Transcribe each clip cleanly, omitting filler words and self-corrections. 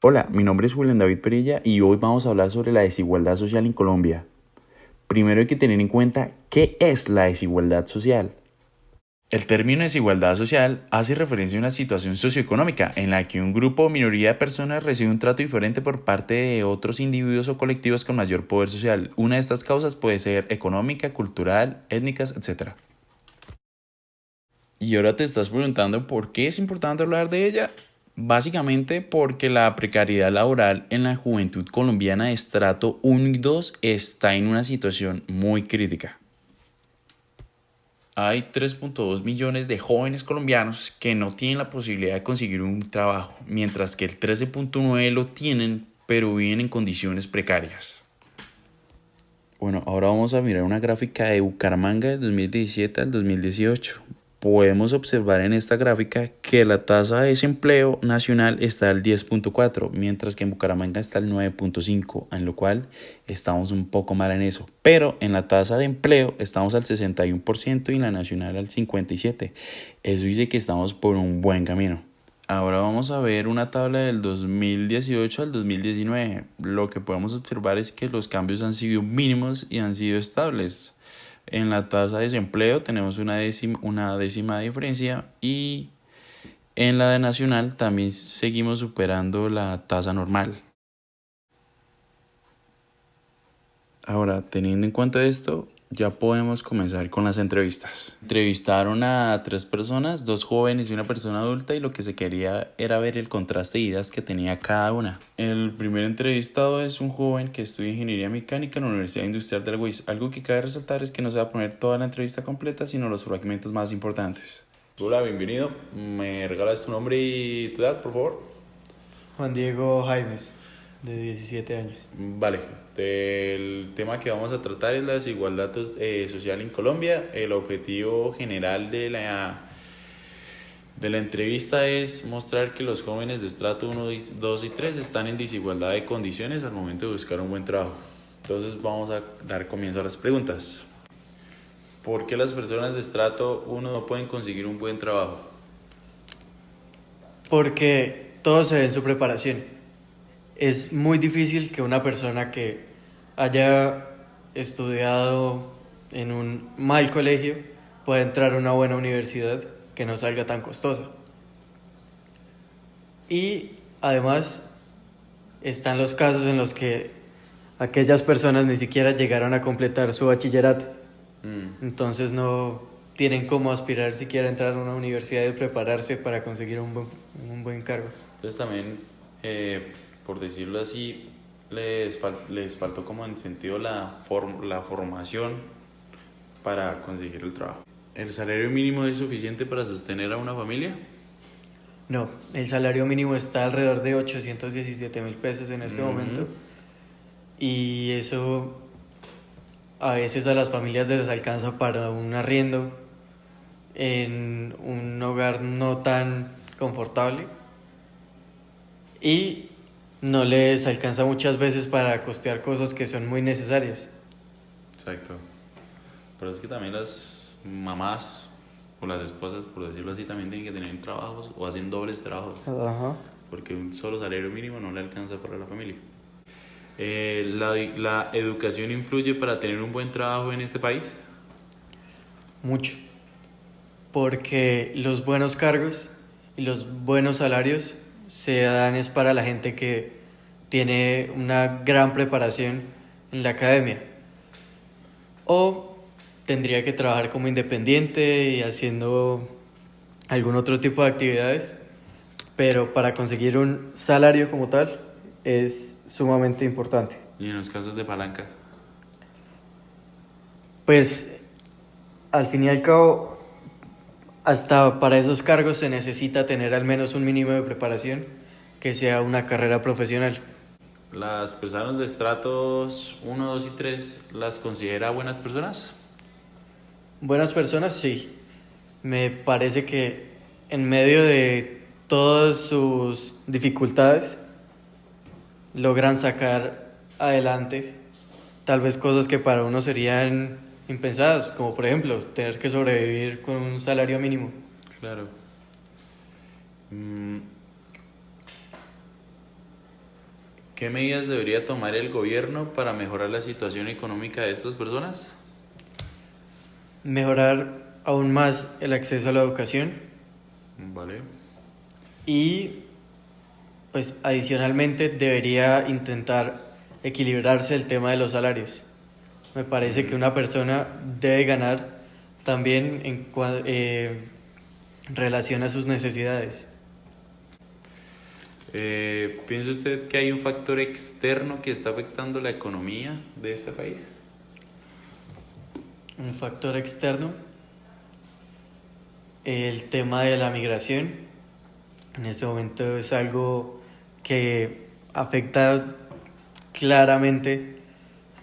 Hola, mi nombre es Julián David Perilla y hoy vamos a hablar sobre la desigualdad social en Colombia. Primero hay que tener en cuenta qué es la desigualdad social. El término desigualdad social hace referencia a una situación socioeconómica en la que un grupo o minoría de personas recibe un trato diferente por parte de otros individuos o colectivos con mayor poder social. Una de estas causas puede ser económica, cultural, étnicas, etc. Y ahora te estás preguntando por qué es importante hablar de ella. Básicamente porque la precariedad laboral en la juventud colombiana de estrato 1 y 2 está en una situación muy crítica. Hay 3.2 millones de jóvenes colombianos que no tienen la posibilidad de conseguir un trabajo, mientras que el 13.9 lo tienen, pero viven en condiciones precarias. Bueno, ahora vamos a mirar una gráfica de Bucaramanga del 2017 al 2018. Podemos observar en esta gráfica que la tasa de desempleo nacional está al 10.4, mientras que en Bucaramanga está al 9.5, en lo cual estamos un poco mal en eso. Pero en la tasa de empleo estamos al 61% y en la nacional al 57%. Eso dice que estamos por un buen camino. Ahora vamos a ver una tabla del 2018 al 2019. Lo que podemos observar es que los cambios han sido mínimos y han sido estables. En la tasa de desempleo tenemos una décima diferencia y en la de nacional también seguimos superando la tasa normal. Ahora, teniendo en cuenta esto, ya podemos comenzar con las entrevistas. Entrevistaron a 3 personas, 2 jóvenes y una persona adulta, y lo que se quería era ver el contraste de ideas que tenía cada una. El primer entrevistado es un joven que estudia ingeniería mecánica en la Universidad Industrial del UIS. Algo que cabe resaltar es que no se va a poner toda la entrevista completa, sino los fragmentos más importantes. Hola, bienvenido. ¿Me regalas tu nombre y tu edad, por favor? Juan Diego Jaimes, de 17 años. Vale, el tema que vamos a tratar es la desigualdad social en Colombia. El objetivo general de la entrevista es mostrar que los jóvenes de estrato 1, 2 y 3 están en desigualdad de condiciones al momento de buscar un buen trabajo. Entonces vamos a dar comienzo a las preguntas. ¿Por qué las personas de estrato 1 no pueden conseguir un buen trabajo? Porque todo se ve en su preparación. Es muy difícil que una persona que haya estudiado en un mal colegio pueda entrar a una buena universidad que no salga tan costosa. Y además están los casos en los que aquellas personas ni siquiera llegaron a completar su bachillerato. Entonces no tienen cómo aspirar siquiera a entrar a una universidad y prepararse para conseguir un buen cargo. Entonces también, por decirlo así, les faltó como en sentido la formación para conseguir el trabajo. ¿El salario mínimo es suficiente para sostener a una familia? No, el salario mínimo está alrededor de 817.000 pesos en este momento, y eso a veces a las familias les alcanza para un arriendo en un hogar no tan confortable, y no les alcanza muchas veces para costear cosas que son muy necesarias. Exacto. Pero es que también las mamás o las esposas, por decirlo así, también tienen que tener trabajos o hacen dobles trabajos, Ajá. porque un solo salario mínimo no le alcanza para la familia. ¿La educación influye para tener un buen trabajo en este país? Mucho, porque los buenos cargos y los buenos salarios se dan es para la gente que tiene una gran preparación en la academia, o tendría que trabajar como independiente y haciendo algún otro tipo de actividades, pero para conseguir un salario como tal es sumamente importante. Y en los casos de palanca. Pues al fin y al cabo, hasta para esos cargos se necesita tener al menos un mínimo de preparación que sea una carrera profesional. ¿Las personas de estratos 1, 2 y 3 las considera buenas personas? Buenas personas, sí. Me parece que en medio de todas sus dificultades logran sacar adelante tal vez cosas que para uno serían impensadas, como por ejemplo tener que sobrevivir con un salario mínimo. Claro. Mm, ¿Qué medidas debería tomar el gobierno para mejorar la situación económica de estas personas? Mejorar aún más el acceso a la educación Vale. y pues adicionalmente debería intentar equilibrarse el tema de los salarios. Me parece que una persona debe ganar también en relación a sus necesidades. ¿Piensa usted que hay un factor externo que está afectando la economía de este país? Un factor externo, el tema de la migración, en este momento es algo que afecta claramente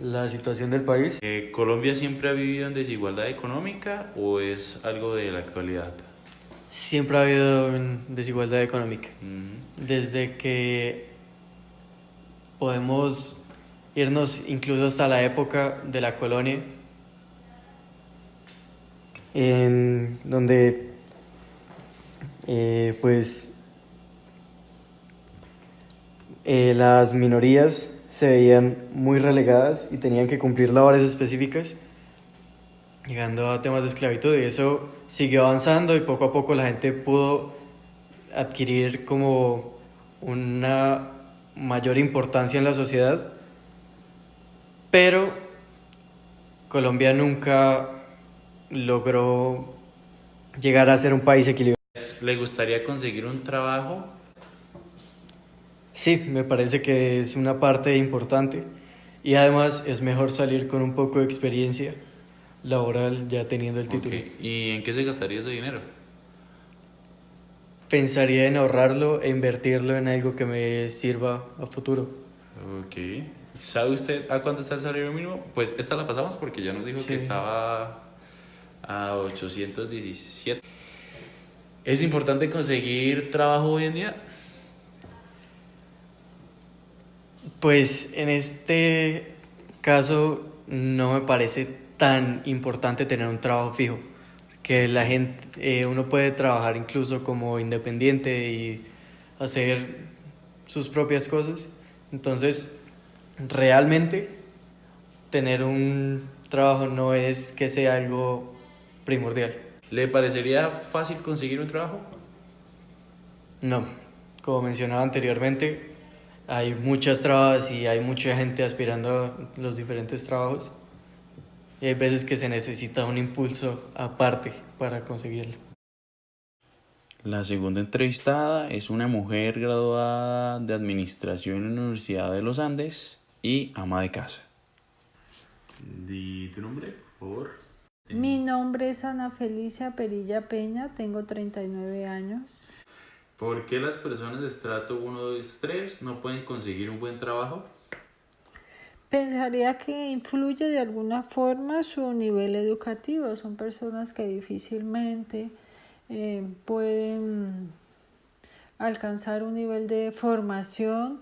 la situación del país. ¿Colombia siempre ha vivido en desigualdad económica o es algo de la actualidad? Siempre ha habido desigualdad económica. Ujú. Desde que podemos irnos incluso hasta la época de la colonia, en donde las minorías se veían muy relegadas y tenían que cumplir labores específicas, llegando a temas de esclavitud, y eso siguió avanzando y poco a poco la gente pudo adquirir como una mayor importancia en la sociedad, pero Colombia nunca logró llegar a ser un país equilibrado. ¿Le gustaría conseguir un trabajo? Sí, me parece que es una parte importante y además es mejor salir con un poco de experiencia laboral ya teniendo el Ok. título. ¿Y en qué se gastaría ese dinero? Pensaría en ahorrarlo e invertirlo en algo que me sirva a futuro. Ok. ¿Sabe usted a cuánto está el salario mínimo? Pues esta la pasamos porque ya nos dijo que Sí. estaba a 817. ¿Es importante conseguir trabajo hoy en día? Pues en este caso no me parece tan importante tener un trabajo fijo, que la gente, uno puede trabajar incluso como independiente y hacer sus propias cosas. Entonces, realmente tener un trabajo no es que sea algo primordial. ¿Le parecería fácil conseguir un trabajo? No, como mencionaba anteriormente, hay muchas trabas y hay mucha gente aspirando a los diferentes trabajos. Y hay veces que se necesita un impulso aparte para conseguirlo. La segunda entrevistada es una mujer graduada de Administración en la Universidad de los Andes y ama de casa. ¿Di tu nombre, por favor? Mi nombre es Ana Felicia Perilla Peña, tengo 39 años. ¿Por qué las personas de estrato 1, 2, 3 no pueden conseguir un buen trabajo? Pensaría que influye de alguna forma su nivel educativo. Son personas que difícilmente pueden alcanzar un nivel de formación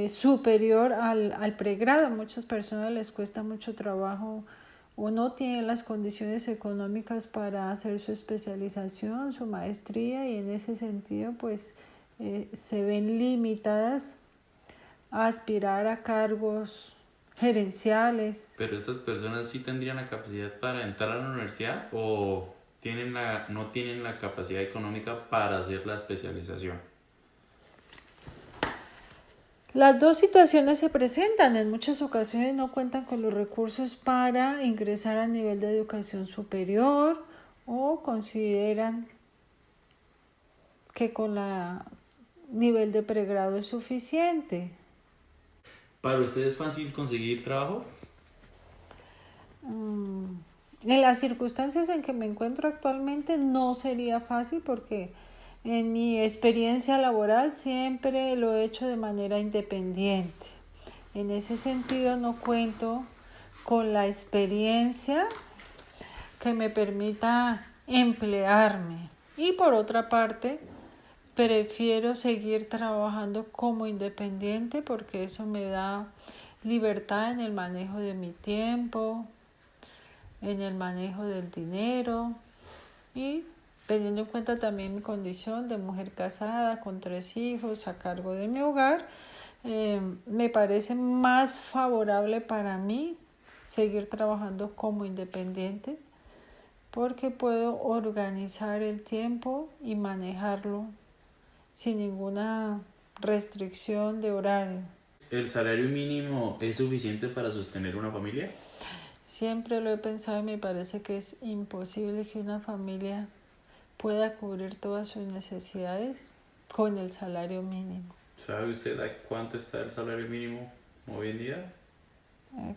superior al pregrado. A muchas personas les cuesta mucho trabajo o no tienen las condiciones económicas para hacer su especialización, su maestría, y en ese sentido pues se ven limitadas a aspirar a cargos gerenciales. ¿Pero estas personas sí tendrían la capacidad para entrar a la universidad o no tienen la capacidad económica para hacer la especialización? Las dos situaciones se presentan. En muchas ocasiones no cuentan con los recursos para ingresar a nivel de educación superior o consideran que con la nivel de pregrado es suficiente. ¿Para usted es fácil conseguir trabajo? En las circunstancias en que me encuentro actualmente no sería fácil porque en mi experiencia laboral siempre lo he hecho de manera independiente. En ese sentido no cuento con la experiencia que me permita emplearme. Y por otra parte, prefiero seguir trabajando como independiente porque eso me da libertad en el manejo de mi tiempo, en el manejo del dinero y teniendo en cuenta también mi condición de mujer casada con 3 hijos a cargo de mi hogar, Me parece más favorable para mí seguir trabajando como independiente porque puedo organizar el tiempo y manejarlo sin ninguna restricción de horario. ¿El salario mínimo es suficiente para sostener una familia? Siempre lo he pensado y me parece que es imposible que una familia pueda cubrir todas sus necesidades con el salario mínimo. ¿Sabe usted a cuánto está el salario mínimo hoy en día?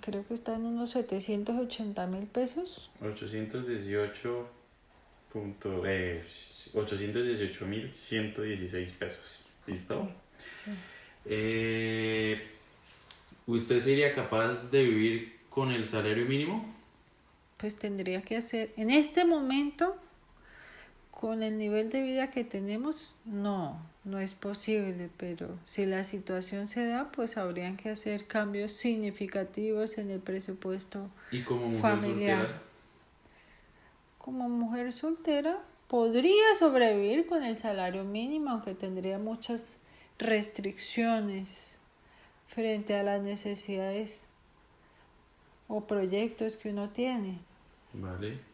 Creo que está en unos 780.000 pesos. 818 punto, 818.116 pesos. ¿Listo? Sí. ¿Usted sería capaz de vivir con el salario mínimo? Pues tendría que hacer, en este momento, con el nivel de vida que tenemos, no es posible, pero si la situación se da, pues habrían que hacer cambios significativos en el presupuesto ¿Y como mujer familiar. soltera? Como mujer soltera, podría sobrevivir con el salario mínimo, aunque tendría muchas restricciones frente a las necesidades o proyectos que uno tiene. Vale.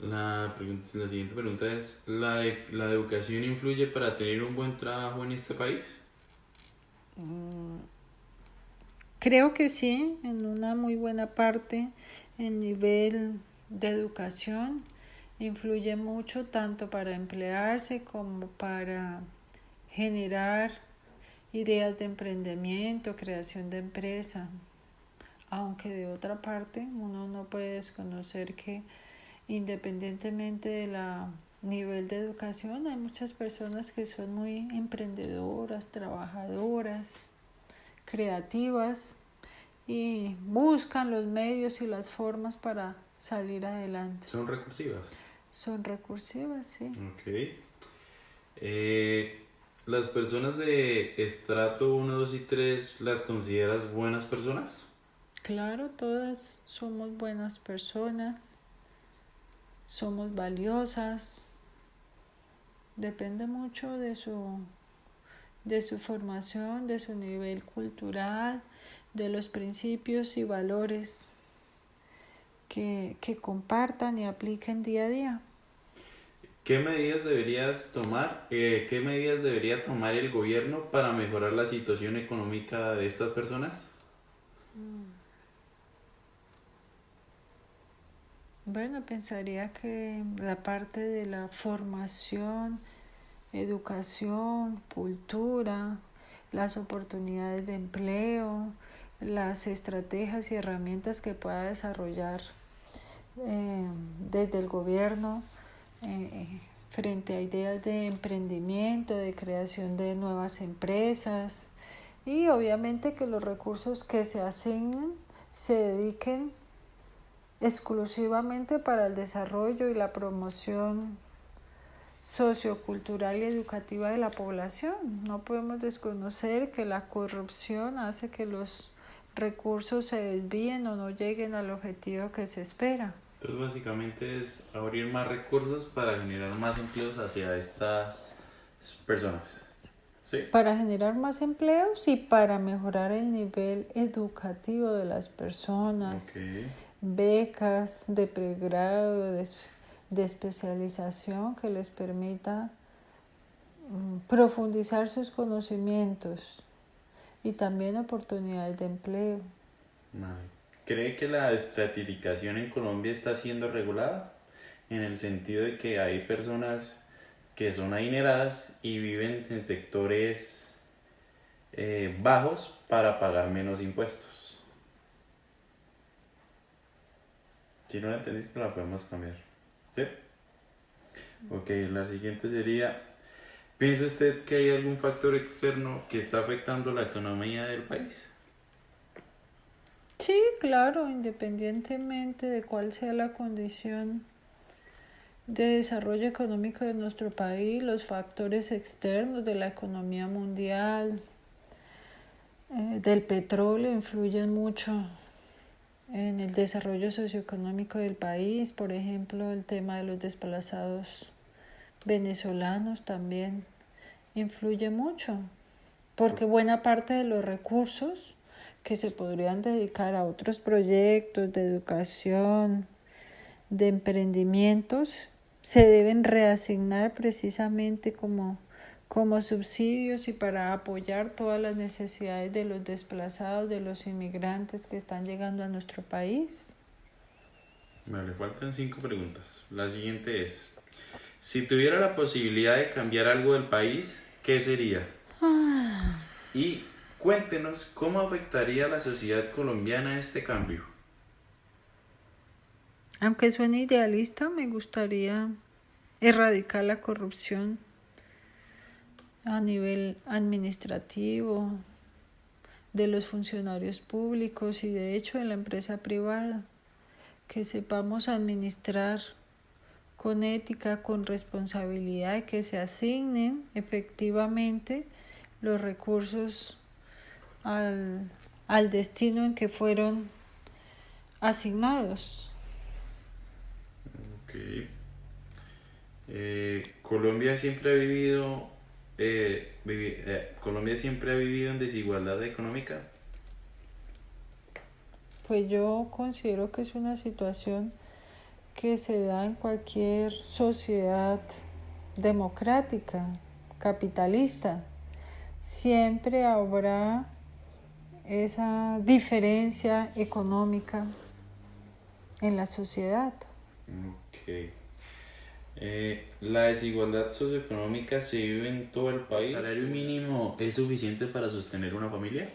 La siguiente pregunta es, ¿la educación influye para tener un buen trabajo en este país? Creo que sí, en una muy buena parte el nivel de educación influye mucho tanto para emplearse como para generar ideas de emprendimiento, creación de empresa. Aunque de otra parte uno no puede desconocer que independientemente de la nivel de educación hay muchas personas que son muy emprendedoras, trabajadoras, creativas y buscan los medios y las formas para salir adelante. ¿Son recursivas? Son recursivas, sí. Ok. ¿Las personas de estrato 1, 2 y 3 las consideras buenas personas? Claro, todas somos buenas personas, somos valiosas. Depende mucho de su formación, de su nivel cultural, de los principios y valores que compartan y apliquen día a día. ¿Qué medidas qué medidas debería tomar el gobierno para mejorar la situación económica de estas personas? Bueno, pensaría que la parte de la formación, educación, cultura, las oportunidades de empleo, las estrategias y herramientas que pueda desarrollar desde el gobierno frente a ideas de emprendimiento, de creación de nuevas empresas y obviamente que los recursos que se asignen se dediquen exclusivamente para el desarrollo y la promoción sociocultural y educativa de la población. No podemos desconocer que la corrupción hace que los recursos se desvíen o no lleguen al objetivo que se espera. Entonces básicamente es abrir más recursos para generar más empleos hacia estas personas. ¿Sí? Para generar más empleos y para mejorar el nivel educativo de las personas. Okay. Becas de pregrado, de especialización que les permita profundizar sus conocimientos y también oportunidades de empleo. Vale. ¿Cree que la estratificación en Colombia está siendo regulada? En el sentido de que hay personas que son adineradas y viven en sectores bajos para pagar menos impuestos. Si no la entendiste, la podemos cambiar. ¿Sí? Ok, la siguiente sería, ¿piensa usted que hay algún factor externo que está afectando la economía del país? Sí, claro, independientemente de cuál sea la condición de desarrollo económico de nuestro país, los factores externos de la economía mundial, del petróleo influyen mucho en el desarrollo socioeconómico del país. Por ejemplo, el tema de los desplazados venezolanos también influye mucho. porque buena parte de los recursos que se podrían dedicar a otros proyectos de educación, de emprendimientos, se deben reasignar precisamente como subsidios y para apoyar todas las necesidades de los desplazados, de los inmigrantes que están llegando a nuestro país. Vale, faltan 5 preguntas. La siguiente es, si tuviera la posibilidad de cambiar algo del país, ¿qué sería? Y cuéntenos cómo afectaría a la sociedad colombiana este cambio. Aunque suene idealista, me gustaría erradicar la corrupción a nivel administrativo, de los funcionarios públicos y de hecho de la empresa privada, que sepamos administrar con ética, con responsabilidad, y que se asignen efectivamente los recursos al destino en que fueron asignados. Ok. Colombia siempre ha vivido en desigualdad económica. Pues yo considero que es una situación que se da en cualquier sociedad democrática, capitalista. Siempre habrá esa diferencia económica en la sociedad. Ok. La desigualdad socioeconómica se vive en todo el país. ¿El salario mínimo es suficiente para sostener una familia?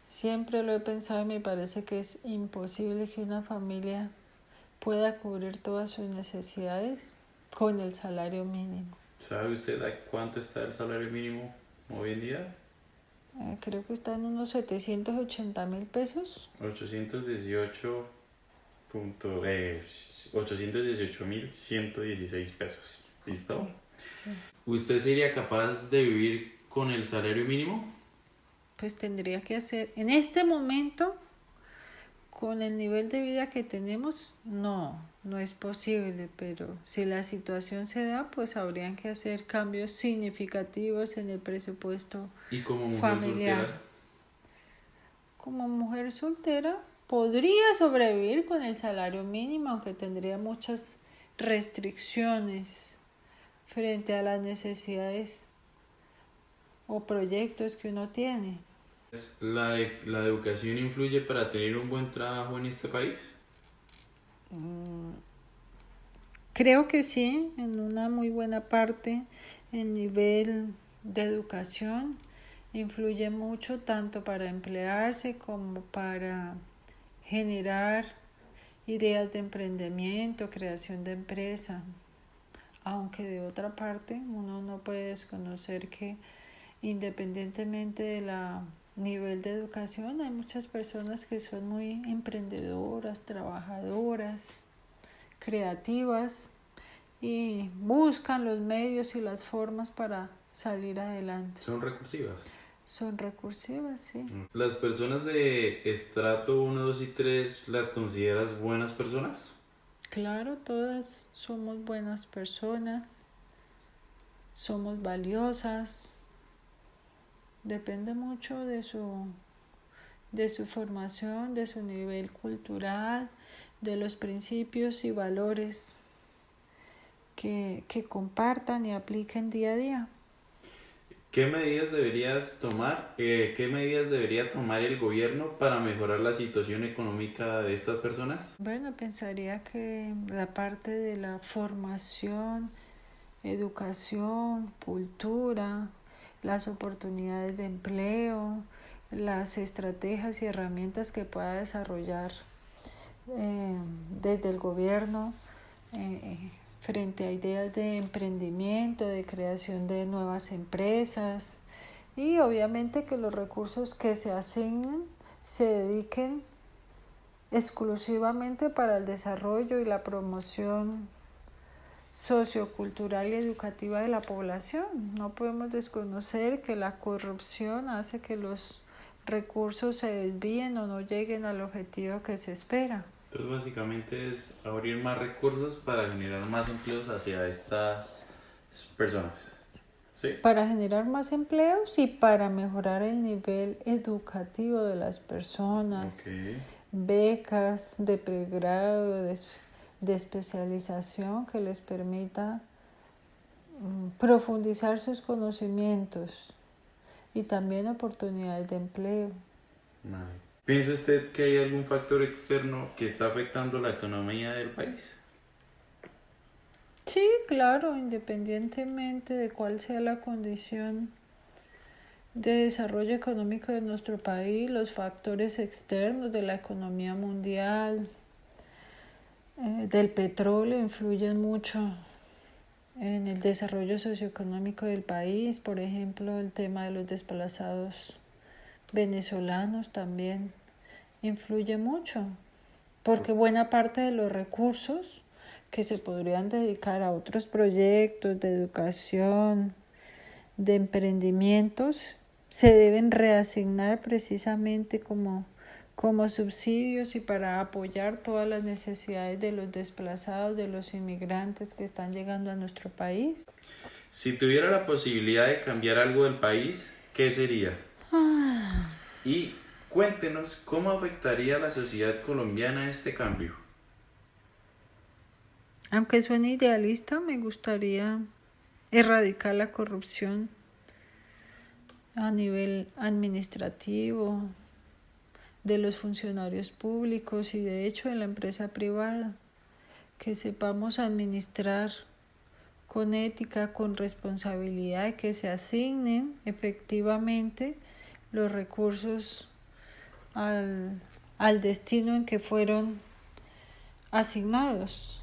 Siempre lo he pensado y me parece que es imposible que una familia pueda cubrir todas sus necesidades con el salario mínimo. ¿Sabe usted a cuánto está el salario mínimo hoy en día? Creo que está en unos 780.000 pesos. 818.116 pesos. ¿Listo? Sí. ¿Usted sería capaz de vivir con el salario mínimo? Pues tendría que hacer, en este momento, con el nivel de vida que tenemos, no es posible, pero si la situación se da, pues habrían que hacer cambios significativos en el presupuesto ¿Y como mujer familiar. soltera? Como mujer soltera, podría sobrevivir con el salario mínimo, aunque tendría muchas restricciones frente a las necesidades o proyectos que uno tiene. ¿La educación influye para tener un buen trabajo en este país? Creo que sí, en una muy buena parte el nivel de educación influye mucho tanto para emplearse como para generar ideas de emprendimiento, creación de empresa. Aunque de otra parte uno no puede desconocer que independientemente de la nivel de educación hay muchas personas que son muy emprendedoras, trabajadoras, creativas y buscan los medios y las formas para salir adelante. ¿Son recursivas? Son recursivas, sí. ¿Las personas de estrato 1, 2 y 3 las consideras buenas personas? Claro, todas somos buenas personas, somos valiosas. Depende mucho de su formación, de su nivel cultural, de los principios y valores que compartan y apliquen día a día. ¿Qué medidas debería tomar el gobierno para mejorar la situación económica de estas personas? Bueno, pensaría que la parte de la formación, educación, cultura, las oportunidades de empleo, las estrategias y herramientas que pueda desarrollar desde el gobierno frente a ideas de emprendimiento, de creación de nuevas empresas y obviamente que los recursos que se asignen se dediquen exclusivamente para el desarrollo y la promoción sociocultural y educativa de la población. No podemos desconocer que la corrupción hace que los recursos se desvíen o no lleguen al objetivo que se espera. Entonces básicamente es abrir más recursos para generar más empleos hacia estas personas. Sí. para generar más empleos y para mejorar el nivel educativo de las personas, Ok. becas de pregrado, de especialización que les permita profundizar sus conocimientos y también oportunidades de empleo. Vale. ¿Piensa usted que hay algún factor externo que está afectando la economía del país? Sí, claro, independientemente de cuál sea la condición de desarrollo económico de nuestro país, los factores externos de la economía mundial, del petróleo influyen mucho en el desarrollo socioeconómico del país. Por ejemplo, el tema de los desplazados venezolanos también influye mucho, porque buena parte de los recursos que se podrían dedicar a otros proyectos de educación, de emprendimientos, se deben reasignar precisamente como subsidios y para apoyar todas las necesidades de los desplazados, de los inmigrantes que están llegando a nuestro país. Si tuviera la posibilidad de cambiar algo del país, ¿qué sería? Y cuéntenos cómo afectaría a la sociedad colombiana este cambio. Aunque suene idealista, me gustaría erradicar la corrupción a nivel administrativo, de los funcionarios públicos y de hecho en la empresa privada, que sepamos administrar con ética, con responsabilidad, que se asignen efectivamente los recursos al destino en que fueron asignados.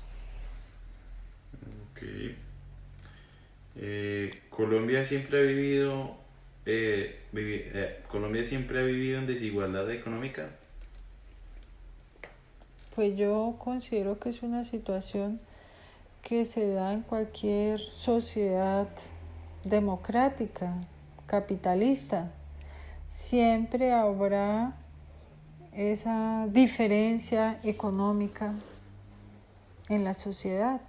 Ok. Colombia siempre ha vivido Colombia siempre ha vivido en desigualdad económica. Pues yo considero que es una situación que se da en cualquier sociedad democrática, capitalista. Siempre habrá esa diferencia económica en la sociedad.